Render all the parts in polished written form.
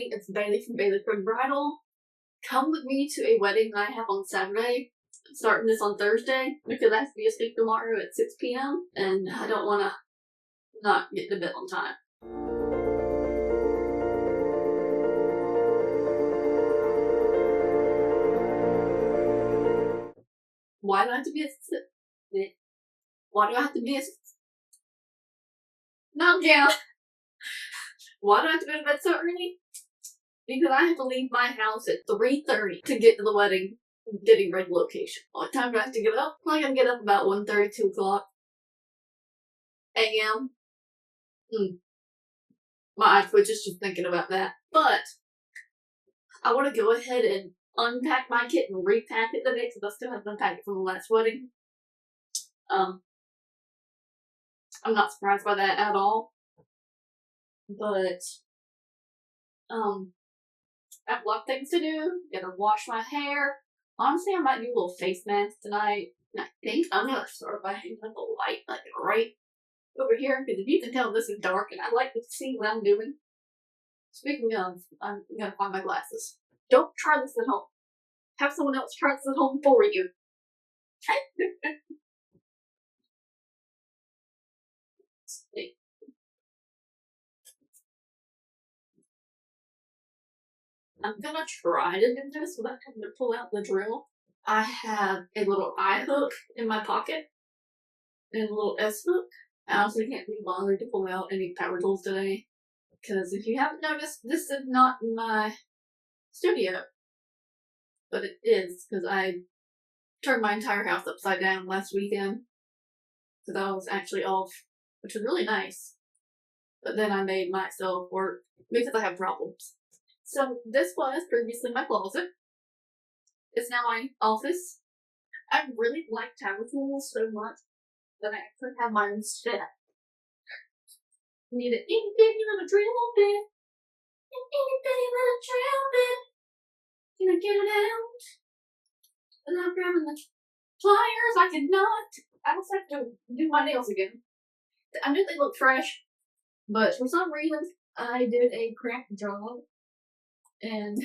Hi, it's Bailey from Bridal. Come with me to a wedding I have on Saturday. I'm starting this on Thursday because I have to be asleep tomorrow at 6 p.m. and I don't want to not get to bed on time. Why do I have to be asleep? Why do I have to be asleep? No, yeah. Why do I have to go to bed so early? Because I have to leave my house at 3:30 to get to the wedding, getting ready location. What time do I have to get up? I can get up about 1:30, 2 o'clock a.m. My eye twitches just thinking about that. But I want to go ahead and unpack my kit and repack it today because I still have to unpack it from the last wedding. I'm not surprised by that at all. But I have a lot of things to do. Gotta wash my hair. Honestly, I might do a little face mask tonight. And I think I'm gonna start by hanging up a light like right over here. Because if you can tell, this is dark and I like to see what I'm doing. Speaking of, I'm gonna find my glasses. Don't try this at home. Have someone else try this at home for you. I'm gonna try to do this without having to pull out the drill. I have a little eye hook in my pocket and a little S hook. I also can't be bothered to pull out any power tools today. Because if you haven't noticed, this is not my studio. But it is, because I turned my entire house upside down last weekend. Because I was actually off, which was really nice. But then I made myself work because I have problems. So this was previously my closet. It's now my office. I really like power tools so much that I actually have my own set. Need an itty bitty little drill bit. An itty bitty little drill bit. Can I get it out? And I'm grabbing the pliers. I cannot. I also have to do my nails again. I knew they looked fresh, but for some reason I did a crack job. And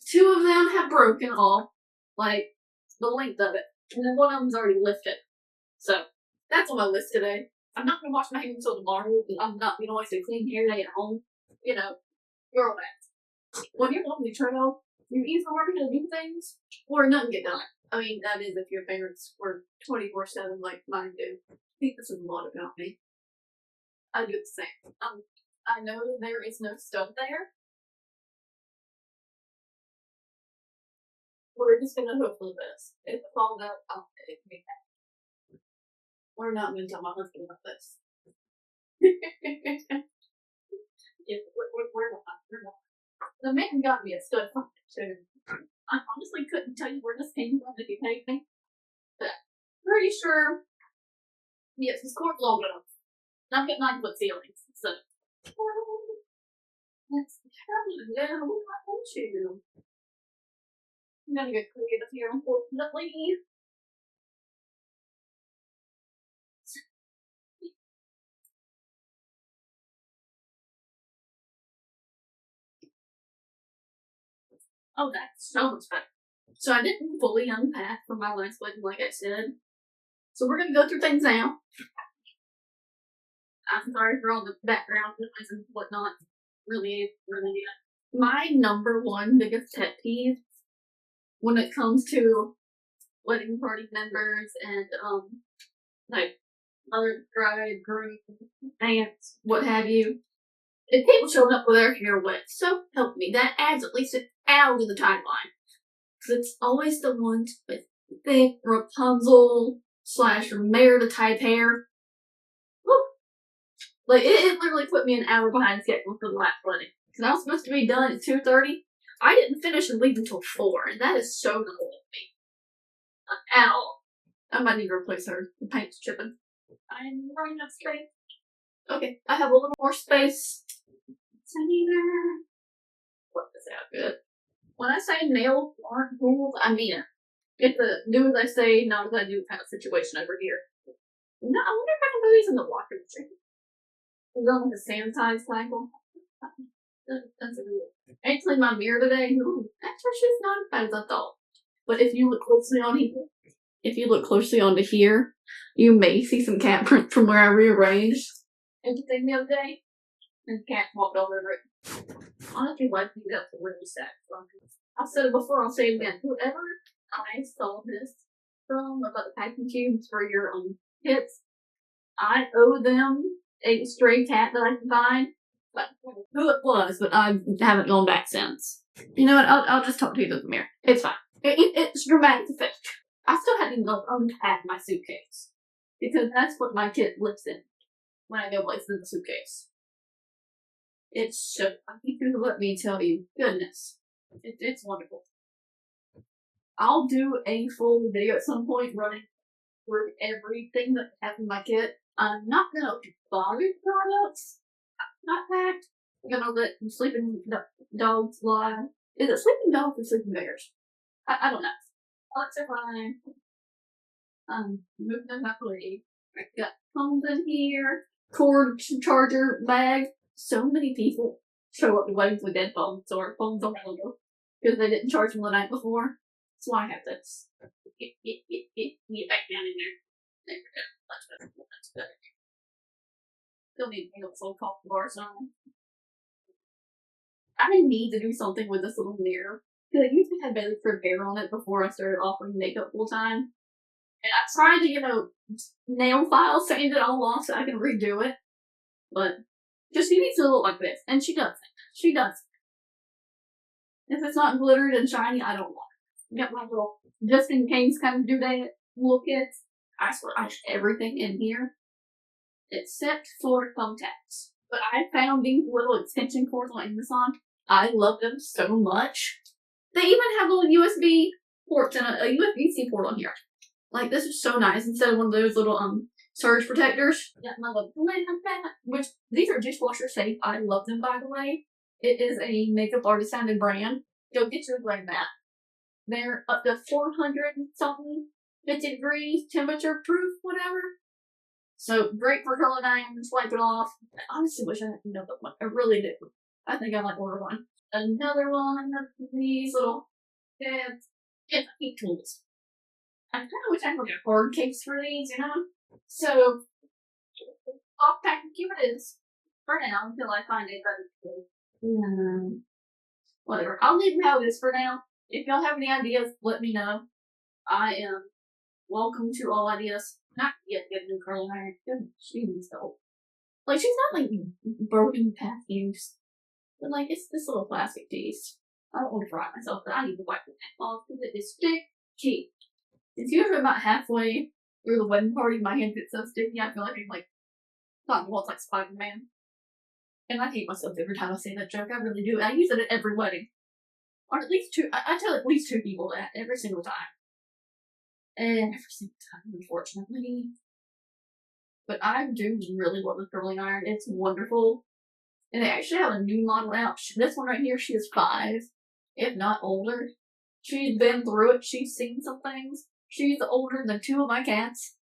2 of them have broken off, like the length of it, and then one of them's already lifted. So that's on my list today. I'm not gonna wash my hands until tomorrow because I'm not gonna waste a clean hair day at home. You know, girl that. When you're on the trail, you either learn how to do things or nothing get done. I mean, that is if your parents were 24/7 like mine do. I think this is a lot about me. I do the same. I know that there is no stud there. We're just gonna hope for this. If it falls out, I'll it can be bad. We're not gonna tell my husband about this. Yeah, we're not. The man got me a stud from it too. I honestly couldn't tell you where this came from if you paid me. But I'm pretty sure, yes, his cord's long enough. I've got 9-foot ceilings, so. Let's hello, I want you. I'm gonna get creative here, unfortunately. Oh, that's so much better. So I didn't fully unpack from my last wedding, like I said. So we're gonna go through things now. I'm sorry for all the background noise and whatnot. Really. My number one biggest pet peeve when it comes to wedding party members and like mother, bride, groom, aunts, what have you, if people showing up with their hair wet, so help me, that adds at least an hour to the timeline. Because it's always the ones with thick Rapunzel / Merida type hair. Woo. Like, it literally put me an hour behind schedule for the last wedding. Because I was supposed to be done at 2:30. I didn't finish and leave until 4, and that is so normal with me. Not at all. I might need to replace her. The paint's chipping. I'm running out of space. Okay, I have a little more space. Work this out good. When I say nails aren't pulled, I mean it. It's a do as I say, not as I do kind of situation over here. No, I wonder if I can put these in the washer machine. We're going with the sanitized cycle. That's a good. I cleaned my mirror today. Ooh, actually, she's not as bad as I thought. But if you look closely on here, if you look closely onto here, you may see some cat prints from where I rearranged everything the other day. And the cat walked all over it. Honestly, why do that for really sad? I've said it before, I'll say it again. Whoever I saw this from about the packing cubes for your kits, I owe them a stray cat that I can find. But who it was, but I haven't gone back since. You know what? I'll just talk to you through the mirror. It's fine. It's dramatic effect. I still haven't even unpacked my suitcase because that's what my kit lives in when I go places in the suitcase. It's so. I think you let me tell you, goodness, it's wonderful. I'll do a full video at some point running through everything that happened in my kit. I'm not gonna bother products. Not packed. I'm gonna let sleeping dogs lie. Is it sleeping dogs or sleeping bears? I don't know. Alexa fine. Moving them back away. Got phones in here. Cord charger bag. So many people show up to weddings with dead phones or phones on the because they didn't charge them the night before. That's why I have this. Get back down in there. There we go. That's good. Still need to hang up some coffee bars on. I need to do something with this little mirror. Because I used to have Bailey for hair on it before I started offering makeup full time. And I tried to, nail file sand it all off so I can redo it. But just she needs to look like this. And she doesn't. She does. If it's not glittered and shiny, I don't want it. Got my little just in case kind of doodad little kits. I swear I have everything in here except for thumbtacks. But I found these little extension cords on Amazon. I love them so much. They even have little USB ports and a USB-C port on here. Like, this is so nice. Instead of one of those little surge protectors. Got my little which these are dishwasher safe. I love them, by the way. It is a makeup artist sounding brand. Go get your brand that. They're up to 400 and something 50 degrees temperature proof, whatever. So great for curling iron and swipe it off. I honestly wish I had another one. I really do. I think I might order one. Another one of these little heat tools. I kind of wish I had like a hard case for these, So, off packing cube it is for now until I find a better whatever. I'll leave them how it is for now. If y'all have any ideas, let me know. I am welcome to all ideas. Not yet get a new curling iron. She needs help. Like, she's not like broken past use. But like, it's this little plastic piece. I don't want to fry myself, but I need to wipe it off because it is sticky. It's usually about halfway through the wedding party, my hand gets so sticky, I feel like I'm like, not once like Spider-Man. And I hate myself every time I say that joke, I really do. I use it at every wedding. Or at least two, I tell at least two people that every single time. And every single time, unfortunately. But I do really love the curling iron. It's wonderful. And they actually have a new model out. This one right here, she is 5, if not older. She's been through it. She's seen some things. She's older than 2 of my cats.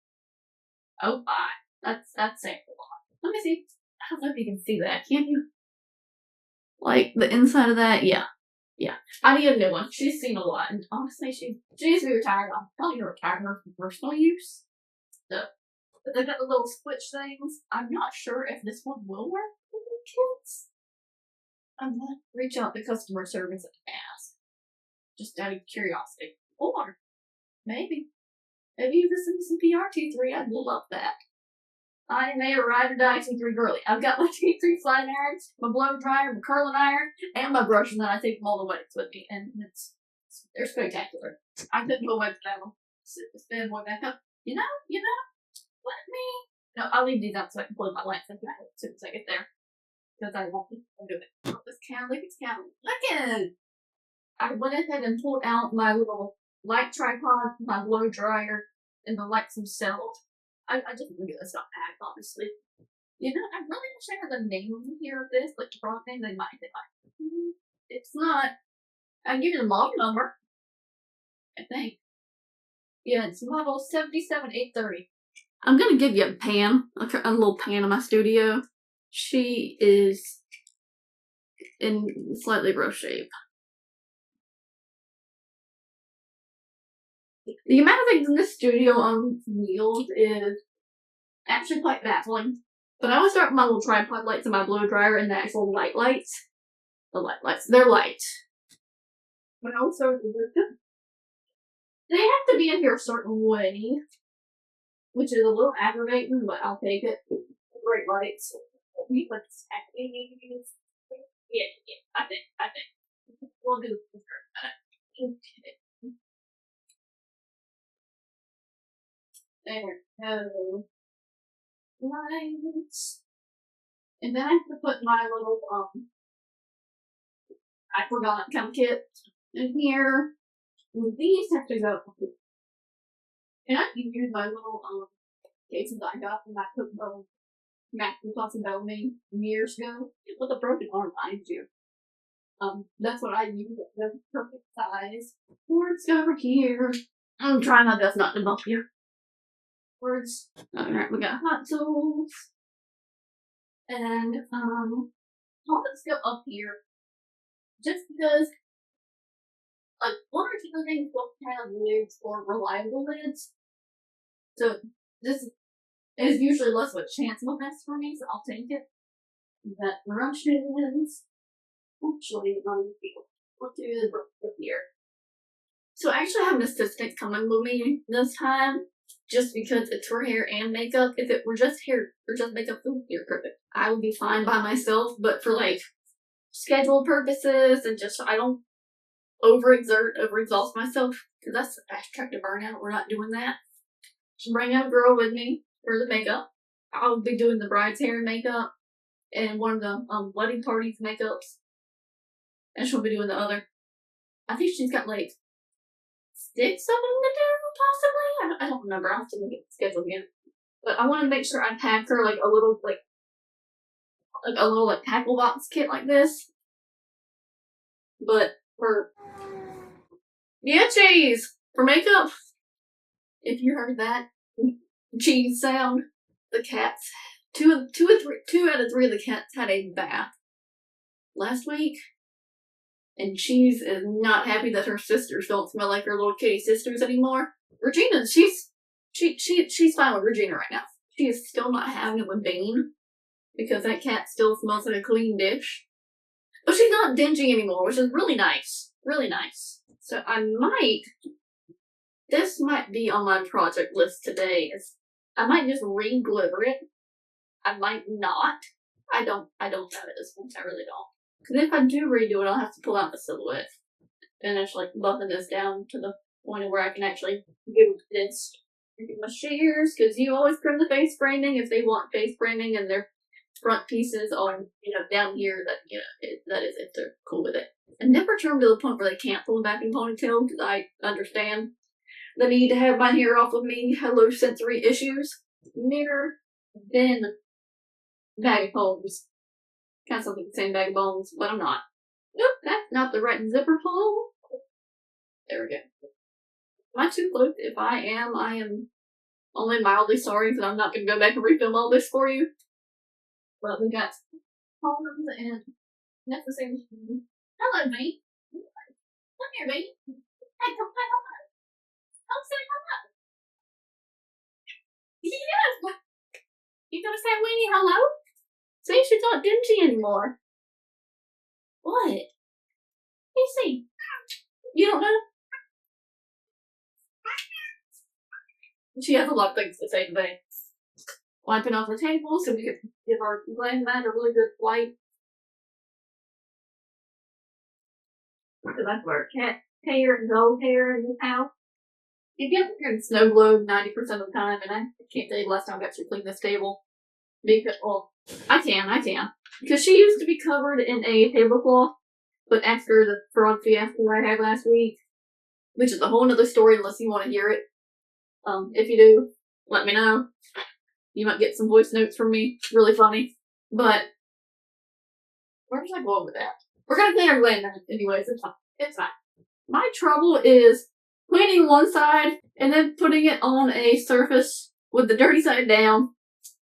Oh my. That's saying a lot. Let me see. I don't know if you can see that. Can you? Like, the inside of that? Yeah. Yeah. I need a new one. She's seen a lot. And honestly, she needs to be retired. I'm probably going to retire her for personal use. So, but they got the little switch things. I'm not sure if this one will work for the kids. I'm going to reach out to customer service and ask. Just out of curiosity. Or, maybe you can send me some PRT3. I'd love that. I am a ride or die T3 girly. I've got my T3 flat irons, my blow dryer, my curling iron, and my brush, and then I take them all the weddings with me, and they're spectacular. I couldn't go away without them. Spend more back up. You know, let me. No, I'll leave these out so I can plug my lights in as soon as I get there. Because I won't do it. This candle, look, it's candle. Look at it! I went ahead and pulled out my little light tripod, my blow dryer, and the lights themselves. I just think it's not packed, honestly. I really wish I had the name here of this, like the product name. They might be like, it's not. I can give you the model number. I think. Yeah, it's model 77830. I'm gonna give you a pan, a little pan in my studio. She is in slightly rough shape. The amount of things in this studio on wheels is actually quite baffling. But I always start with my little tripod lights and my blow dryer and the actual lights. The lights. They're light. But I always start with them. They have to be in here a certain way, which is a little aggravating, but I'll take it. Great lights. Yeah, I think. We'll do this for a minute. Okay. There we go. Lights. And then I have to put my little, I forgot chem kit in here. And these have to go. And I can use my little, cases I got when I put Mac and Plus and Bellamy years ago with a broken arm, mind you. That's what I use. The perfect size. Words over here. I'm trying my best not to bump you. Words. Alright, we got hot tools. And, let's go up here. Just because, like, one or two things don't have lids or reliable lids. So, this is usually less of a chance of a mess for me, so I'll take it. That brushes. Actually, we'll do the brush here. So I actually have an assistant coming with me this time, just because it's for hair and makeup. If it were just hair or just makeup, you're perfect. I would be fine by myself, but for like schedule purposes and just so I don't overexhaust myself, because that's attractive burnout. We're not doing that. Just bring a girl with me for the makeup. I'll be doing the bride's hair and makeup, and one of the wedding party's makeups, and she'll be doing the other. I think she's got like 6 of them to do, possibly. I don't remember. I'll have to look at the schedule again. But I want to make sure I pack her like a little tackle box kit like this. But for cheese for makeup. If you heard that cheese sound, the cats. 2 out of 3 of the cats had a bath last week. And Cheese is not happy that her sisters don't smell like her little kitty sisters anymore. Regina, she's fine with Regina right now. She is still not having it with Bean, because that cat still smells like a clean dish. But she's not dingy anymore, which is really nice. Really nice. So this might be on my project list today. I might just re-glitter it. I might not. I don't have it this once, I really don't. Because if I do redo it, I'll have to pull out the silhouette. Finish like buffing this down to the point where I can actually do this. My shears, because you always trim the face framing if they want face framing and their front pieces on, down here, that is if they're cool with it. And never trim to the point where they can't pull it back in ponytail, because I understand the need to have my hair off of me, low sensory issues. Mirror, then bag of bones. Kind of sounds like the same bag of bones, but I'm not. Nope, that's not the right zipper hole. There we go. Am I too close? If I am only mildly sorry, because I'm not going to go back and refilm all this for you. But we got columns and necessary. Hello, mate. Come here, mate. Hey, come on. Come say hello. Yes. You gonna say Winnie hello? See, she's not dingy anymore. What? You see? You don't know? She has a lot of things to say today. Wiping off the table so we can give our glam mat a really good wipe. Because that's our cat hair and dog hair in this house. You get here in snow globe 90% of the time, and I can't tell you the last time I actually cleaned this table. Because, well, I can. Because she used to be covered in a tablecloth, but after the frog fiasco I had last week, which is a whole nother story unless you want to hear it. If you do, let me know. You might get some voice notes from me. Really funny. But, where was I going with that? We're gonna clean our glam mat anyways. It's fine. My trouble is cleaning one side and then putting it on a surface with the dirty side down.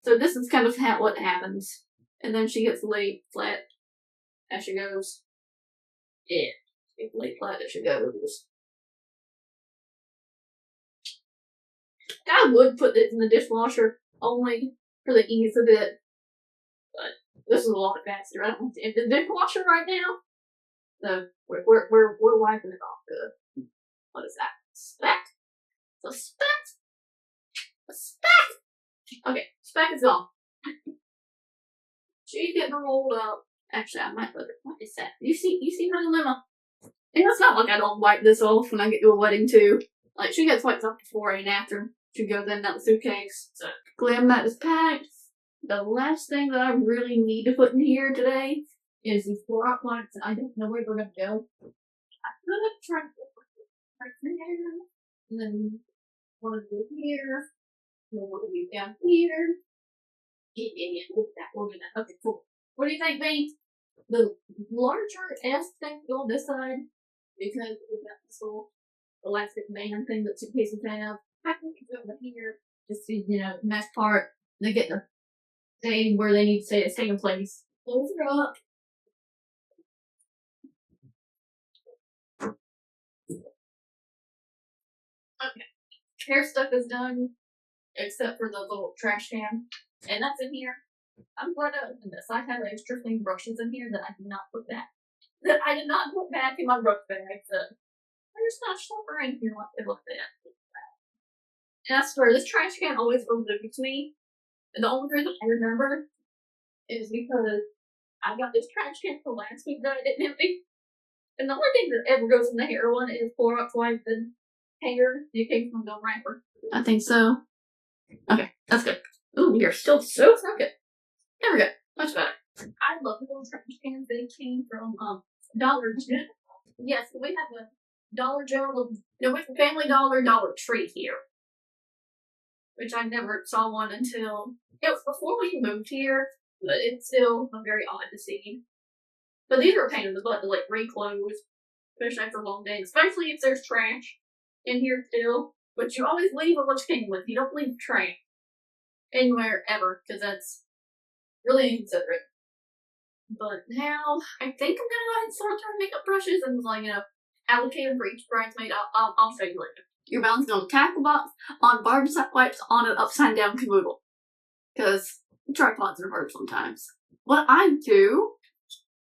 So this is kind of what happens. And then she gets laid flat as she goes. Yeah, lay flat as she goes. I would put this in the dishwasher only for the ease of it, but this is a lot faster. I don't want to empty the dishwasher right now, so we're wiping it off good. What is that? Speck? It's a speck. A speck. Okay, speck is gone. She's getting rolled up. Actually, I might let her. What is that? You see her dilemma? And it's not like I don't wipe this off when I get to a wedding too. Like she gets wiped off before and after. She goes in that suitcase. So glam mat is packed. The last thing that I really need to put in here today is these Clorox wipes. I don't know where they're gonna go. I'm gonna try to put right here, and then one of them here, and then one of you down here. Yeah, look at that. We'll do that. Okay, cool. What do you think, babe? The larger S thing on this side, because we've got this little elastic band thing that suitcases have. I can get over here just to, mesh part. They get the stay where they need to stay in place. Close it up. Okay. Hair stuff is done, except for the little trash can. And that's in here. I'm glad I opened this. I have extra clean brushes in here that I did not put back. That I did not put back in my brush bag. So they're just not sharper in here like they looked at. And I swear, this trash can always eludes me. And the only reason I remember is because I got this trash can from last week that I didn't empty. And the only thing that ever goes in the hair one is Clorox wipes and hair, the occasional gum wrapper. I think so. Okay, that's good. Ooh, you're still so crooked. There we go. Much better. I love the little trash cans. They came from Dollar General. Yes, we have a Dollar General. No, we have a Family Dollar Tree here, which I never saw one until it was before we moved here. But it's still very odd to see. But these are a pain in the butt to reclose, especially after a long day. Especially if there's trash in here still. But you always leave what you came with. You don't leave trash anywhere ever, because that's really inconsiderate. But now I think I'm gonna go ahead and start trying makeup brushes and allocate them for each bridesmaid. I'll show you later. You're balancing on the tackle box, on bar wipes, on an upside down caboodle. Because tripods are hard sometimes. What I do,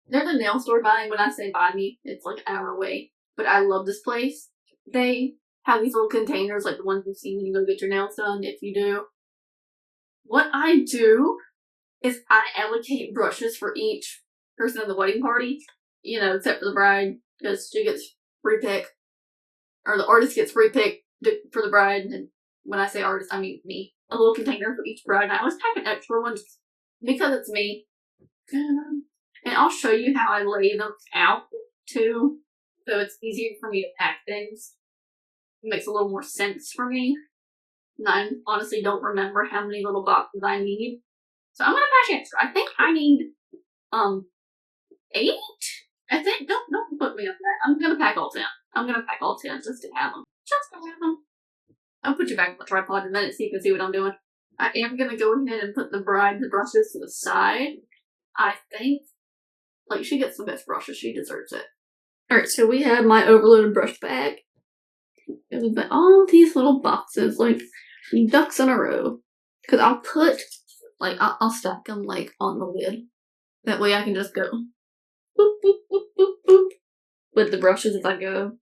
there's a nail store by me. When I say by me, it's like an hour away. But I love this place. They have these little containers like the ones you see when you go get your nails done, if you do. What I do is I allocate brushes for each person in the wedding party, except for the bride, because she gets free pick, or the artist gets free pick for the bride, and when I say artist, I mean me. A little container for each bride, and I always pack an extra one because it's me. And I'll show you how I lay them out, too, so it's easier for me to pack things. It makes a little more sense for me. And I honestly don't remember how many little boxes I need. So I'm gonna pack extra. I think I need 8? I think don't put me on that. I'm gonna pack all 10. I'm gonna pack all 10 just to have them. Just to have them. I'll put you back on the tripod in a minute so you can see what I'm doing. I am gonna go ahead and put the brushes to the side. I think she gets the best brushes. She deserves it. Alright, so we have my overloaded brush bag. With all these little boxes, like ducks in a row. Because I'll put, I'll stack them, on the lid. That way I can just go boop, boop, boop, boop, boop, with the brushes as I go.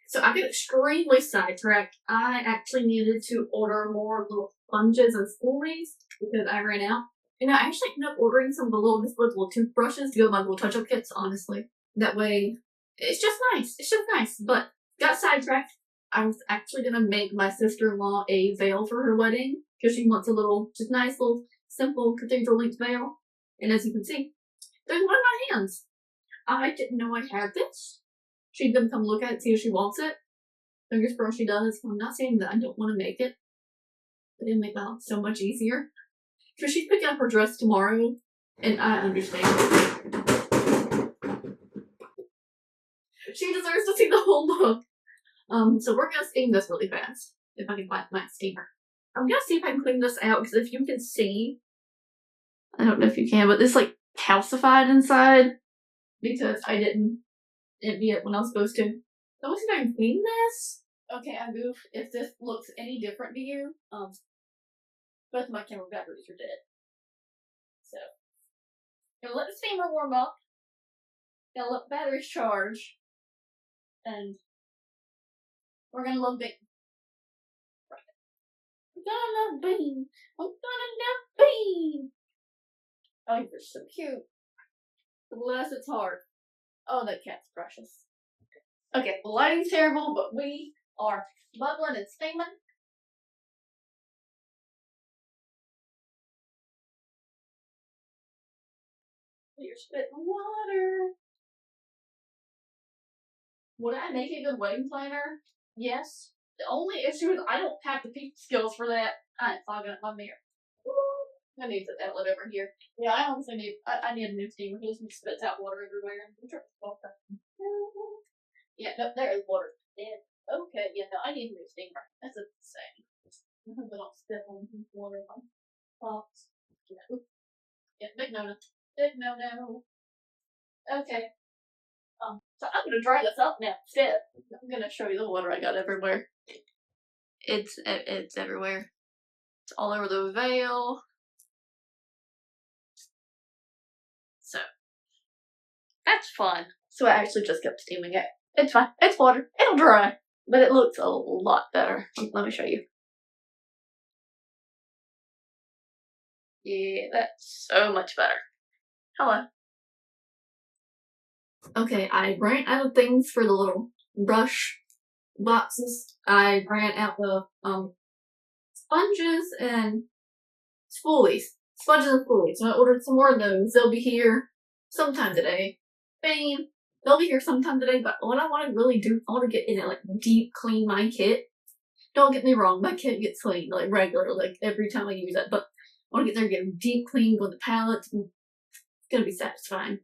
So I got extremely sidetracked. I actually needed to order more little sponges and spoolies because I ran out. And I actually ended up ordering some of the little disposable toothbrushes to go with my little touch-up kits, honestly. That way, it's just nice. It's just nice. But got sidetracked. I was actually going to make my sister-in-law a veil for her wedding because she wants a little, just nice little, simple cathedral length veil. And as you can see, there's one in my hands. I didn't know I had this. She's gonna come look at it, see if she wants it. Fingers crossed she does. I'm not saying that I don't want to make it, but it'll make my life so much easier. So she's picking up her dress tomorrow, and I understand. She deserves to see the whole look. So we're gonna steam this really fast. If I can find my steamer. I'm gonna see if I can clean this out, because if you can see, I don't know if you can, but this like calcified inside because I didn't empty it when I was supposed to. So let's see if I can clean this. Okay, I move if this looks any different to you. Both of my camera batteries are dead. So gonna let the steamer warm up. Gonna let the batteries charge. And we're gonna love baking. I'm gonna love bean. I'm gonna love bean. Oh, you're so cute. Bless its heart. Oh, that cat's precious. Okay, the lighting's terrible, but we are bubbling and steaming. You're spitting water. Would I make a good wedding planner? Yes. The only issue is I don't have the people skills for that. I ain't fogging up my mirror. I need to put that lid over here. Yeah, I honestly need. I need a new steamer. It just spits out water everywhere. Yeah, no, there is water. Yeah. Okay, yeah, no, I need a new steamer. That's a saying. I hope I don't spit on water on pots. No. Yeah, big no-no. Big no-no. Okay. So I'm gonna dry this up now instead. I'm gonna show you the water I got everywhere. It's everywhere. It's all over the veil. So that's fun. So I actually just kept steaming it. It's fine. It's water. It'll dry. But it looks a lot better. Let me show you. Yeah, that's so much better. Hello. Okay, I ran out of things for the little brush boxes. I ran out of sponges and spoolies. Sponges and spoolies. So I ordered some more of those. They'll be here sometime today. Bang! They'll be here sometime today, but what I want to really do, I want to get in it, like, deep clean my kit. Don't get me wrong, my kit gets cleaned, like, regular, like, every time I use it, but I want to get there and get deep cleaned with the palettes. It's gonna be satisfying.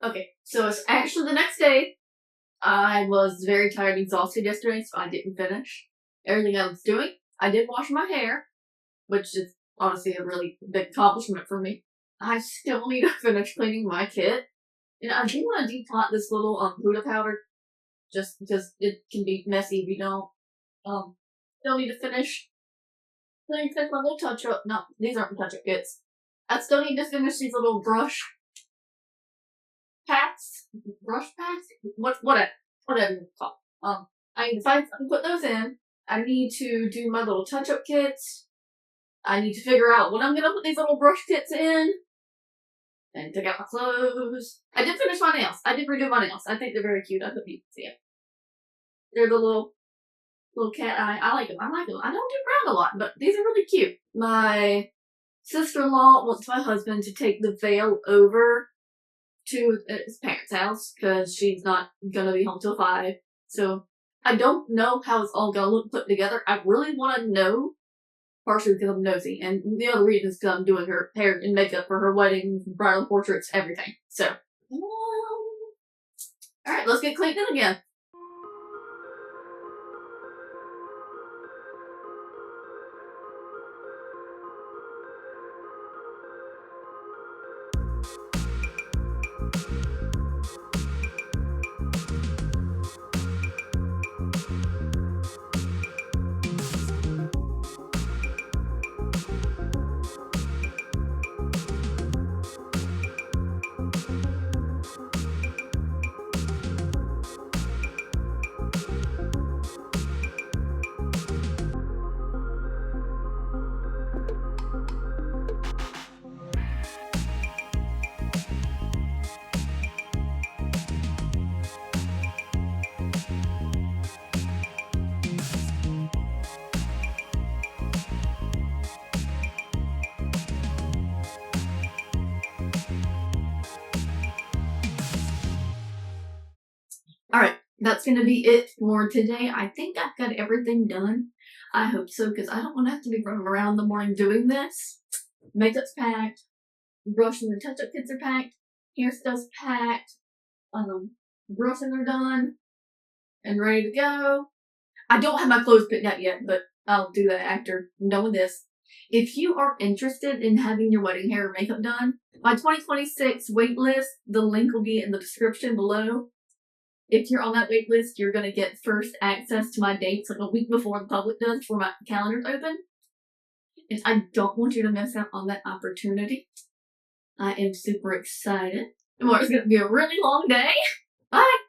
Okay, so it's actually the next day. I was very tired and exhausted yesterday, so I didn't finish everything I was doing. I did wash my hair, which is honestly a really big accomplishment for me. I still need to finish cleaning my kit. And I do want to depot this little Buddha powder, just because it can be messy if you don't. Still need to finish. Still need to finish my little touch-up. No, these aren't touch-up kits. I still need to finish these little brush packs. Brush packs? Whatever you call them. I need to put those in. I need to do my little touch-up kits. I need to figure out what I'm gonna put these little brush kits in. And take out my clothes. I did finish my nails. I did redo my nails. I think they're very cute. I hope you can see it. They're the little cat eye. I like them. I like them. I don't do brown a lot, but these are really cute. My sister-in-law wants my husband to take the veil over to his parents' house because she's not gonna be home till 5. So I don't know how it's all gonna look put together. I really want to know, partially because I'm nosy, and the other reason is because I'm doing her hair and makeup for her wedding, bridal portraits, everything. So, alright, let's get cleaned in again. Alright, that's gonna be it for today. I think I've got everything done. I hope so, because I don't want to have to be running around in the morning doing this. Makeup's packed. Brushing and touch-up kits are packed. Hairstyle's packed. Brushing are done. And ready to go. I don't have my clothes picked out yet, but I'll do that after I'm done with this. If you are interested in having your wedding hair or makeup done, my 2026 wait list, the link will be in the description below. If you're on that wait list, you're going to get first access to my dates like a week before the public does, before my calendar's open. And I don't want you to miss out on that opportunity. I am super excited. Tomorrow's going to be a really long day. Bye!